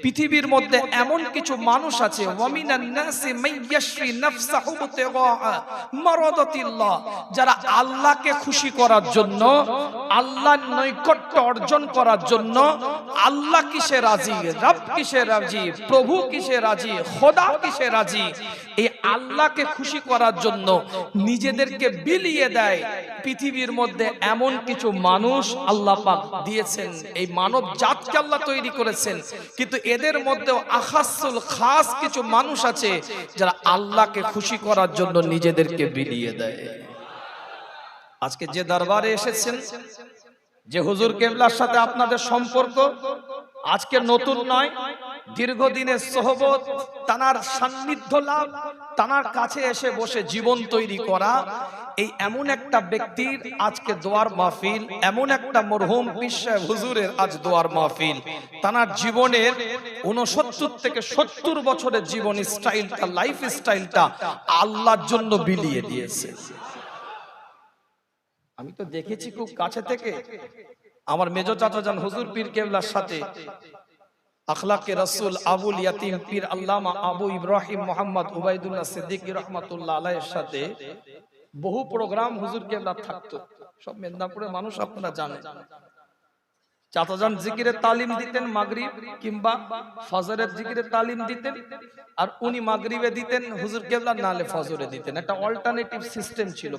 পৃথিবীর মধ্যে এমন কিছু মানুষ আছে ওয়ামিনান নাসি মাইয়াশরি নাফসাহু ইবতিগা মারাদাতিল্লাহ, যারা আল্লাহকে খুশি করার জন্য, আল্লাহর নৈকট্য অর্জন করার জন্য, আল্লাহ কিসে রাজি, রব কিসে রাজি, প্রভু কিসে রাজি, খোদা কিসে রাজি, এই আল্লাহকে খুশি করার জন্য নিজেদেরকে বিলিয়ে দেয়। পৃথিবীর মধ্যে এমন কিছু মানুষ আল্লাহ পাক দিয়েছেন, এই মানব জাতকে আল্লাহ তৈরি করেছেন, কিন্তু এদের মধ্যেও আখাসুল খাস কিছু মানুষ আছে যারা আল্লাহকে খুশি করার জন্য নিজেদেরকে বিলিয়ে দেয়। আজকে যে দরবারে এসেছেন, যে হুজুর কেবলার সাথে আপনাদের সম্পর্ক আজকে নতুন নয়, দীর্ঘদিনের সোহবত, তানার সান্নিধ্য লাভ, তানার কাছে এসে বসে জীবন তৈরি করা, এই এমন একটা ব্যক্তির আজকে দোয়ার মাহফিল, এমন একটা মরহুম পীর সাহেব হুজুরের আজ দোয়ার মাহফিল। তানার জীবনের 69 থেকে 70 বছরের জীবন স্টাইলটা, লাইফ স্টাইলটা আল্লাহর জন্য বিলিয়ে দিয়েছে। আমি তো দেখেছি খুব কাছে থেকে, আমার মেজো চাচাজান হুজুর পীর কেবলার সাথে আখলাকে রাসূল আবুল ইয়াতিম পীর আল্লামা আবু ইব্রাহিম মোহাম্মদ উবাইদুল্লাহ সিদ্দিকী রাহমাতুল্লাহ আলাইহির সাথে বহু প্রোগ্রাম হুজুর কেবলা থাকতো। সব মেদিনীপুরের মানুষ আপনারা জানেন। চাচাজান জিকিরের তালিম দিতেন মাগরিব কিংবা ফজরের জিকিরের তালিম দিতেন, আর উনি মাগরিবে দিতেন, হুজুর কেবলা নালে ফজরে দিতেন। একটা অল্টারনেটিভ সিস্টেম ছিল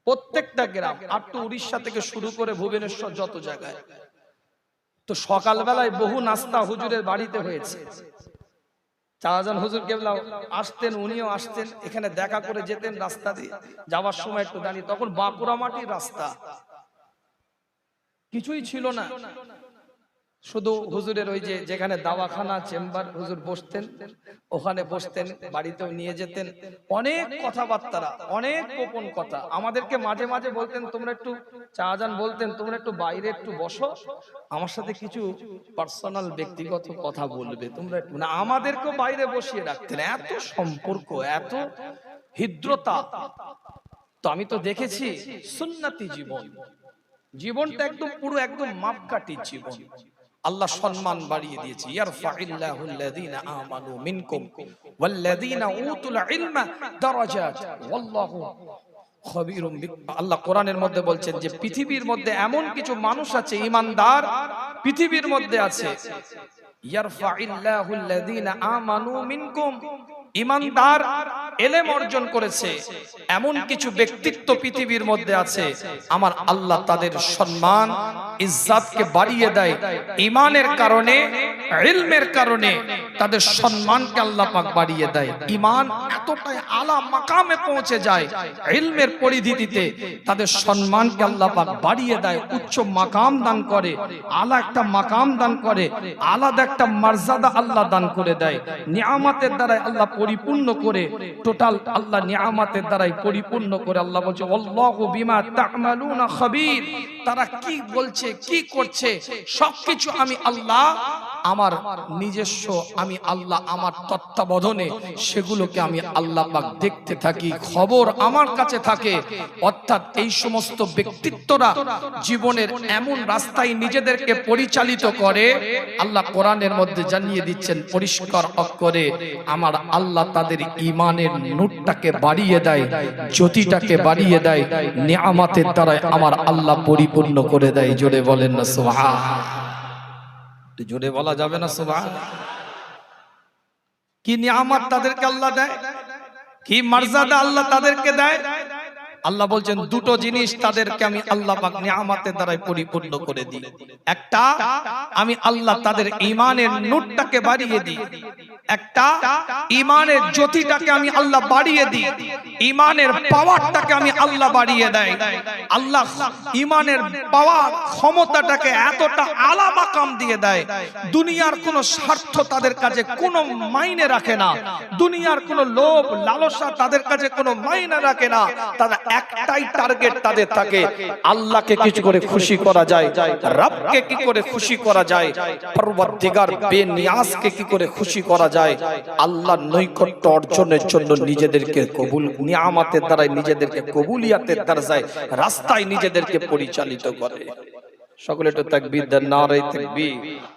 প্রত্যেকটা গ্রাম আপ টু উড়িষ্যা থেকে শুরু করে ভুবনেশ্বর যত জায়গায়। তো সকালবেলায় বহু নাস্তা হুজুরের বাড়িতে হয়েছে। চাচাজান হুজুর কেবলা আসতেন, উনিও আসতেন, এখানে দেখা করে যেতেন। রাস্তা দিয়ে যাওয়ার সময় একটু দাঁড়িয়ে, তখন বাঁকুড়া মাটির রাস্তা, কিছুই ছিল না, শুধু হুজুরের ওই যে যেখানে দাওয়াখানা চেম্বার, হুজুর বসতেন, ওখানে বসতেন, বাড়িতেও নিয়ে যেতেন। অনেক কথাবার্তা, অনেক গোপন কথা আমাদেরকে মাঝে মাঝে বলতেন, তোমরা একটু, চাচাজান বলতেন, তোমরা একটু বাইরে একটু বসো, আমার সাথে কিছু পার্সোনাল ব্যক্তিগত কথা বলবে, তোমরা একটু না। আমাদেরকেও বাইরে বসিয়ে রাখতেন। এত সম্পর্ক, এত হৃদ্রতা। তো আমি তো দেখেছি সুন্নতি জীবন, জীবনটা একদম পুরো একদম মাপকাঠি জীবন। আল্লাহ সম্মান বাড়িয়ে দিয়েছে, ইয়ারফাইল্লাহুল্লাযীনা আমানু মিনকুম ওয়াল্লাযীনা উতুল ইলমা দারাজাত ওয়াল্লাহু খবীরুম বিমা। আল্লাহ কোরআনের মধ্যে বলছেন যে পৃথিবীর মধ্যে এমন কিছু মানুষ আছে ঈমানদার, পৃথিবীর মধ্যে আছে, ইয়ারফাইল্লাহুল্লাযীনা আমানু মিনকুম, ঈমানদার ইলম অর্জন করেছে এমন কিছু ব্যক্তিত্ব পৃথিবীর মধ্যে আছে, আমার আল্লাহ তাদের সম্মান ইজ্জতকে বাড়িয়ে দেয়। ঈমানের কারণে, ইলমের কারণে তাদের সম্মানকে আল্লাহ পাক বাড়িয়ে দেয়। ঈমান এতটাই আলা মাকামে পৌঁছে যায়, ইলমের পরিধিতে তাদের সম্মানকে আল্লাহ পাক বাড়িয়ে দেয়, উচ্চ মাকাম দান করে, আলা একটা মাকাম দান করে, আলাদা একটা মর্যাদা আল্লাহ দান করে দেয়। নিয়ামতের দ্বারা আল্লাহ পরিপূর্ণ করে, টোটাল আল্লাহ নিয়ামতের দ্বারাই পরিপূর্ণ করে। আল্লাহ বলছে আল্লাহু বিমা তা'মালুনা খাবীর, তারা কি বলছে, কি করছে, সবকিছু আমি আল্লাহ আমার নিজস্ব, আমি আল্লাহ আমার তত্ত্বাবধানে সেগুলোকে আমি আল্লাহ পাক দেখতে থাকি, খবর আমার কাছে থাকে। অর্থাৎ এই সমস্ত ব্যক্তিত্বরা জীবনের এমন রাস্তায় নিজেদেরকে পরিচালিত করে, আল্লাহ কোরআনের মধ্যে জানিয়ে দিচ্ছেন পরিষ্কার অক্ষরে, আমার আল্লাহ তাদের ঈমানের নূরটাকে বাড়িয়ে দেয়, জ্যোতিটাকে বাড়িয়ে দেয়, নিয়ামতের দ্বারা আমার আল্লাহ পরিপূর্ণ করে দেয়। জোরে বলেন না সুবহানাল্লাহ। জোরে বলা যাবে না সুবহানাল্লাহ? কি নিয়ামত তাদেরকে আল্লাহ দেয়, কি মর্যাদা আল্লাহ তাদেরকে দেয়। আল্লাহ বলছেন দুটো জিনিস তাদেরকে আমি আল্লাহ পাক নিয়ামতের দ্বারাই পরিপূর্ণ করে দিই। একটা, আমি আল্লাহ তাদের ঈমানের নূরটাকে বাড়িয়ে দিই, একটা ঈমানের জ্যোতিটাকে আমি আল্লাহ বাড়িয়ে দিই, ঈমানের পাওয়ারটাকে আমি আল্লাহ বাড়িয়ে দেয়। আল্লাহ ঈমানের পাওয়ার ক্ষমতাটাকে এতটা আলা মাকাম দিয়ে দেয়, দুনিয়ার কোনো স্বার্থ তাদের কাছে কোনো মাইনে রাখে না, দুনিয়ার কোনো লোভ লালসা তাদের কাছে কোনো মাইনে রাখে না। তারা একটাই টার্গেট তাদের থাকে, আল্লাহকে কিছু করে খুশি করা যায়, রবকে কি করে খুশি করা যায়, পরওয়ারদিগার বেনিয়াজকে কি করে খুশি করা যায়, আল্লাহর নৈকট্য অর্জনের জন্য নিজেদেরকে কবুল নিয়ামতের দ্বারা নিজেদেরকে কবুলিয়াতের দরজায় রাস্তায় নিজেদেরকে পরিচালিত করে। সকলে তো তাকবীর দেন, নারে তাকবীর।